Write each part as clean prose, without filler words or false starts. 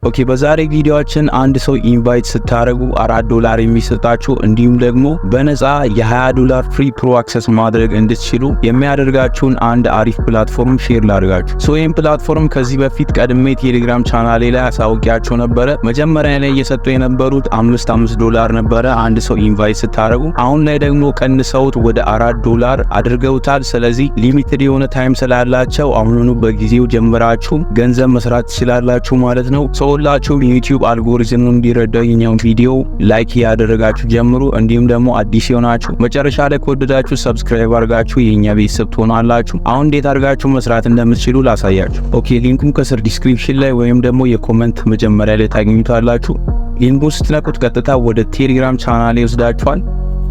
ኦኬ በዛሬ ቪዲዮአችን አንድ ሰው ኢንቫይት ስታረጉ $4 የሚሰጣችሁ እንዲሁም ደግሞ በነፃ የ$20 ፍሪ ፕሮ አክሰስ ማድረግ እንድትችሉ የሚያደርጋችሁን አንድ አሪፍ ፕላትፎርም ሼር ላድርጋችሁ። ይህን ፕላትፎርም ከዚህ በፊት ቀድሜ ቴሌግራም ቻናሌ ላይ አሳውቂያችሁ ነበረ። መጀመሪያ ላይ እየሰጡ የነበሩት $5 ነበረ አንድ ሰው ኢንቫይት ስታረጉ። አሁን ላይ ደግሞ ቀንሰውት ወደ $4 አድርገውታል። ስለዚህ ሊሚትድ የሆነ ታይም ስላላቸው አሁኑኑ በጊዜው ጀምራችሁ ገንዘብ መስራት ትችላላችሁ ማለት ነው። ሁላችሁም የዩቲዩብ አልጎሪዝም እንዲረዳው የኛውን ቪዲዮ ላይክ ያደረጋችሁ ጀምሩ። እንዲሁም ደግሞ አዲስ የሆናችሁ መጨረሻ ላይ ከወደዳችሁ ሰብስክራይብ አድርጋችሁ የኛ ቤተሰብ ትሆናላችሁ። አሁን እንዴት አድርጋችሁ መስራት እንደምትችሉ ላሳያችሁ። ኦኬ ሊንኩን ከስር ዲስክሪፕሽን ላይ ወይም ደግሞ የኮሜንት መጀመሪያ ላይ ታገኙታላችሁ። ሊንኩን ስትነኩት ቀጥታ ወደ ቴሌግራም ቻናሌ ይወስዳችኋል።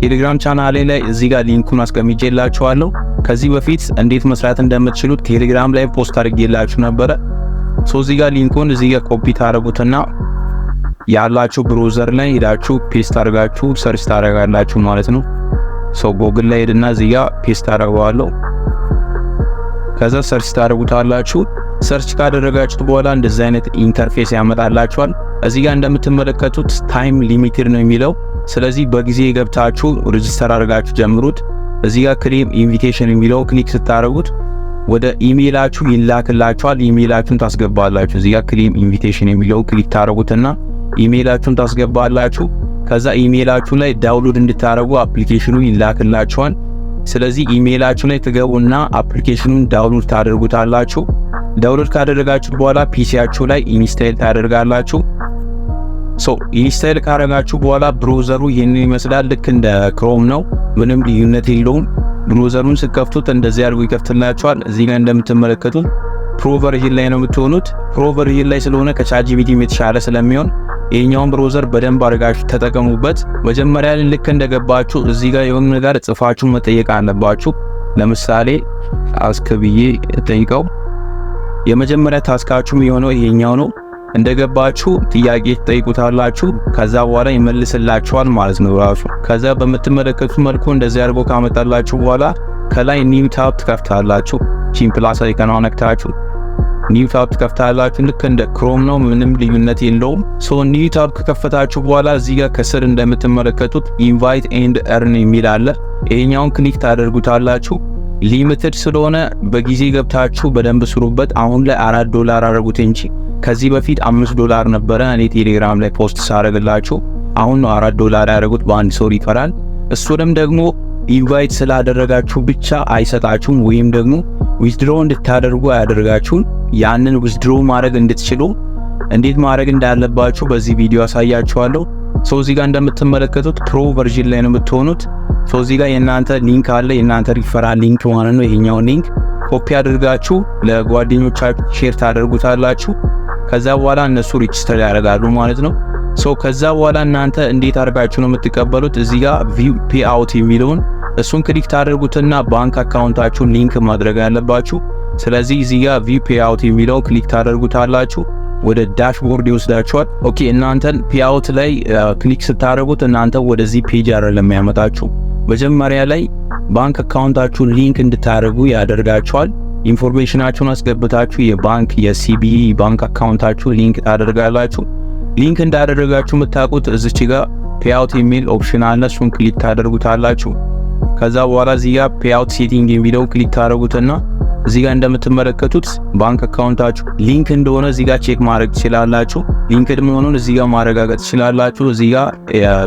ቴሌግራም ቻናሌ ላይ እዚህ ጋር ሊንኩን አስቀምጬላችኋለሁ። ከዚህ በፊት እንዴት መስራት እንደምትችሉ ቴሌግራም ላይ ፖስት አድርጌላችሁ ነበረ። እዚህ ጋር ሊንኩን እዚህ ጋር ኮፒ ታደርጉትና ያላችሁ ብሮዘር ላይ ሄዳችሁ ፔስት አድርጋችሁ ሰርች ታደርጋላችሁ ማለት ነው። ጎግል ላይ ሄድና እዚህ ጋር ፔስት አደርጋለሁ። ከዛ ሰርች ታደርጉታላችሁ። ሰርች ካደረጋችሁ በኋላ እንደዚህ አይነት ኢንተርፌስ ያመጣላችኋል። እዚህ ጋር እንደምትመለከቱት ታይም ሊሚትድ ነው የሚለው። ስለዚህ በጊዜ ገብታችሁ ሬጂስተር አድርጋችሁ ጀምሩት። እዚህ ጋር ክሌም ኢንቪቴሽን የሚለው ክሊክ ስታደርጉት ወደ ኢሜይላችሁ ይላክላችኋል። ኢሜይላችሁን ታስገባላችሁ። እዚህ ጋር ክሌም ኢንቪቴሽን የሚለው ክሊክ ታደርጉትና ኢሜይላችሁን ታስገባላችሁ። ከዛ ኢሜይላችሁ ላይ ዳውንሎድ እንድታደርጉ አፕሊኬሽኑ ይላክላችኋል። ስለዚህ ኢሜይላችሁ ላይ ትገቡና አፕሊኬሽኑን ዳውንሎድ ታደርጉታላችሁ። ዳውንሎድ ካደረጋችሁ በኋላ ፒሲያችሁ ላይ ኢንስታይል ታደርጋላችሁ። ኢንስታይል ካደረጋችሁ በኋላ ብሮዘሩ ይሄንን ይመስላል። ልክ እንደ ክሮም ነው፣ ምንም ልዩነት የለውም። ብሮዘሩን ስከፍቱት እንደዚህ አድርጎ ይከፍትላችኋል። እዚህ ጋር እንደምትመለከቱት ፕሮ ቨርዥን ላይ ነው የምትሆኑት። ፕሮ ቨርዥን ላይ ስለሆነ ከቻትጂፒቲ የተሻለ ስለሚሆን ይሄኛውን ብሮዘር በደንብ አድርጋችሁ ተጠቀሙበት። መጀመሪያ ላይ ልክ እንደገባችሁ እዚህ ጋር የሆነ ነገር ጽፋችሁ መጠየቅ አለባችሁ። ለምሳሌ ታስክ ብዬ ጠይቀው። የመጀመሪያ ታስካችሁም የሆነው ይሄኛው ነው። እንደገባችሁ ጥያቄ ትጠይቁታላችሁ። ከዛ በኋላ ይመልስላችኋል ማለት ነው ራሱ። ከዛ በምትመለከቱት መልኩ እንደዚህ አድርጎ ካመጣላችሁ በኋላ ከላይ ኒው ታብ ትከፍታላችሁ። ቺን ፕላስ አይከናውን ነክታችሁ ኒው ታብ ትከፍታላችሁ። ልክ እንደ ክሮም ነው፣ ምንም ልዩነት የለውም። ኒው ታብ ከከፈታችሁ በኋላ እዚህ ጋር ከስር እንደምትመለከቱት ኢንቫይት ኤንድ ኤርን የሚል አለ። ይሄኛውን ክሊክ ታደርጉታላችሁ። ሊሚትድ ስለሆነ በጊዜ ገብታችሁ በደንብ ስሩበት። አሁን ላይ $4 አደረጉት እንጂ ከዚህ በፊት $5 ነበረ እኔ ቴሌግራም ላይ ፖስት ሳደርግላችሁ። አሁን ነው $4 ያደረጉት በአንድ ሰው ይፈራል። እሱንም ደግሞ ኢንቫይት ስላደረጋችሁ ብቻ አይሰጣችሁም፣ ወይም ደግሞ ዊዝድሮ እንድታደርጉ አያደርጋችሁም። ያንን ዊዝድሮ ማድረግ እንድትችሉ እንዴት ማድረግ እንዳለባችሁ በዚህ ቪዲዮ አሳያችኋለሁ። እዚህ ጋር እንደምትመለከቱት ፕሮ ቨርዥን ላይ ነው የምትሆኑት። እዚህ ጋር የእናንተ ሊንክ አለ፣ የእናንተ ሪፈራል ሊንክ ማለት ነው። ይሄኛው ሊንክ ኮፒ አድርጋችሁ ለጓደኞቻችሁ ሼር ታደርጉታላችሁ። ከዛ በኋላ እነሱ ሬጂስተር ያደርጋሉ ማለት ነው። ከዛ በኋላ እናንተ እንዴት አድርጋችሁ ነው የምትቀበሉት? እዚህ ጋር ቪው ፔይ አውት የሚለውን እሱን ክሊክ ታደርጉትና ባንክ አካውንታችሁን ሊንክ ማድረግ ያለባችሁ። ስለዚህ እዚህ ጋር ቪው ፔይ አውት የሚለውን ክሊክ ታደርጉታላችሁ። ወደ ዳሽቦርድ ይወስዳችኋል። ኦኬ እናንተን ፔይ አውት ላይ ክሊክ ስታደርጉት እናንተ ወደዚህ ፔጅ አይደለም ያመጣችሁ። መጀመሪያ ላይ ባንክ አካውንታችሁን ሊንክ እንድታደርጉ ያደርጋችኋል። ኢንፎርሜሽናችሁን አስገብታችሁ የባንክ የሲቢኢ ባንክ አካውንታችሁ ሊንክ ታደርጋላችሁ። ሊንክ እንዳደረጋችሁ የምታውቁት እዚች ጋር ፔይ አውት የሚል ኦፕሽን አለ። እሱን ክሊክ ታደርጉታላችሁ። ከዛ በኋላ እዚህ ጋር ፔይ አውት ሴቲንግ የሚለው ክሊክ ታደርጉትና እዚህ ጋር እንደምትመለከቱት ባንክ አካውንታችሁ ሊንክ እንደሆነ እዚህ ጋር ቼክ ማድረግ ትችላላችሁ። ሊንክድ መሆኑን እዚህ ጋር ማረጋገጥ ትችላላችሁ። እዚህ ጋር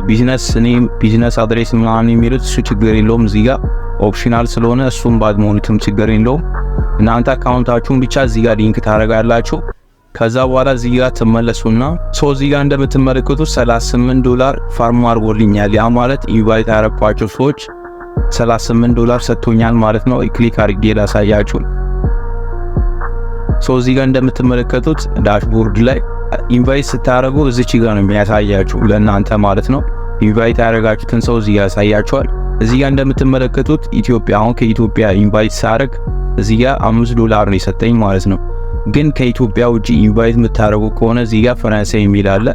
ቢዝነስ ኔም ቢዝነስ አድሬስ ምናምን የሚሉት እሱ ችግር የለውም። እዚህ ጋር ኦፕሽናል ስለሆነ እሱም ባድሞኒትም ችግር የለውም። እናንተ አካውንታችሁን ብቻ እዚህ ጋር ሊንክ ታደርጋላችሁ። ከዛ በኋላ እዚህ ጋር ትመለሱና እዚህ ጋር እንደምትመለከቱት $38 ፋርም አድርጎልኛል። ያ ማለት ኢንቫይት ያረኳቸው ሰዎች $38 ሰጥቶኛል ማለት ነው። ክሊክ አድርጌ ላሳያችሁ። እዚህ ጋር እንደምትመለከቱት ዳሽቦርድ ላይ ኢንቫይት ስታደርጉ እዚች ጋር ነው የሚያሳያችሁ ለእናንተ ማለት ነው። ኢንቫይት ያደረጋችሁትን ሰው እዚህ ጋር ያሳያችኋል። እዚህ ጋር እንደምትመለከቱት ኢትዮጵያ፣ አሁን ከኢትዮጵያ ኢንቫይት ሳደርግ እዚህ ጋር $5 ነው የሰጠኝ ማለት ነው። ግን ከኢትዮጵያ ውጪ ኢንቫይት የምታደርጉ ከሆነ እዚህ ጋር ፈረንሳይ የሚል አለ።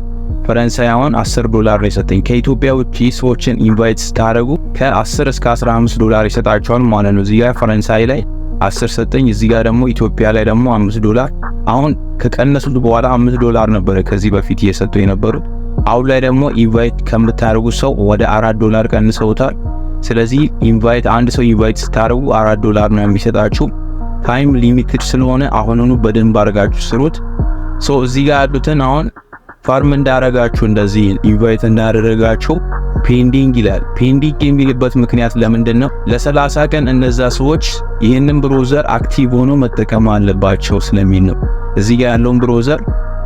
ፈረንሳይ አሁን $10 ነው የሰጠኝ። ከኢትዮጵያ ውጪ ሰዎችን ኢንቫይት ስታደርጉ ከ10 እስከ $15 ይሰጣቸዋል ማለት ነው። እዚህ ጋር ፈረንሳይ ላይ 10 ሰጠኝ። እዚህ ጋር ደግሞ ኢትዮጵያ ላይ ደግሞ $5 አሁን ከቀነሱት በኋላ $5 ነበር ከዚህ በፊት እየሰጡ የነበሩት። አሁን ላይ ደግሞ ኢንቫይት ከምታደርጉ ሰው ወደ $4 ቀንሰውታል። ስለዚህ ኢንቫይት አንድ ሰው ኢንቫይት ስታደርጉ $4 ነው የሚሰጣችሁ። ታይም ሊሚትድ ስለሆነ አሁኑኑ በደንብ አድርጋችሁ ስሩት። እዚህ ጋር ያሉትን አሁን ፋርም እንዳረጋችሁ እንደዚህ ኢንቫይት እንዳደረጋችሁ ፔንዲንግ ይላል። ፔንዲንግ የሚልበት ምክንያት ለምንድን ነው? ለ30 ቀን እነዛ ሰዎች ይህንን ብሮዘር አክቲቭ ሆኖ መጠቀም አለባቸው ስለሚል ነው። እዚህ ጋር ያለውን ብሮዘር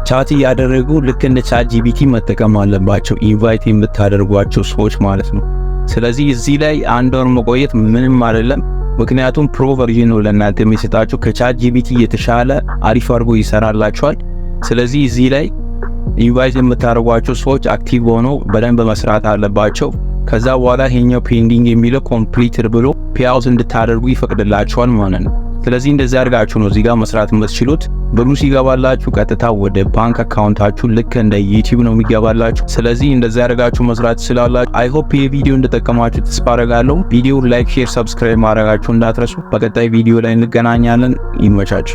ቻት እያደረጉ ልክ እንደ ቻት ጂፒቲ መጠቀም አለባቸው ኢንቫይት የምታደርጓቸው ሰዎች ማለት ነው። ስለዚህ እዚህ ላይ አንድ ወር መቆየት ምንም አይደለም። ምክንያቱም ፕሮ ቨርዥን ነው ለእናንተ የሚሰጣችሁ ከቻት ጂፒቲ የተሻለ አሪፍ አድርጎ ይሰራላችኋል። ስለዚህ እዚህ ላይ ኢንቫይት የምታደርጓቸው ሰዎች አክቲቭ ሆነው በደንብ መስራት አለባቸው። ከዛ በኋላ ይሄኛው ፔንዲንግ የሚለው ኮምፕሊትድ ብሎ ፔአውት እንድታደርጉ ይፈቅድላችኋል ማለት ነው። ስለዚህ እንደዚህ አድርጋችሁ ነው እዚህ ጋር መስራት የምትችሉት። ብሩ ሲገባላችሁ ቀጥታ ወደ ባንክ አካውንታችሁ ልክ እንደ ዩቲዩብ ነው የሚገባላችሁ። ስለዚህ እንደዚህ አድርጋችሁ መስራት ትችላላችሁ። አይ ሆፕ ይሄ ቪዲዮ እንደጠቀማችሁ ተስፋ አደርጋለሁ። ቪዲዮ ላይክ፣ ሼር፣ ሰብስክራይብ ማድረጋችሁ እንዳትረሱ። በቀጣይ ቪዲዮ ላይ እንገናኛለን። ይመቻችሁ።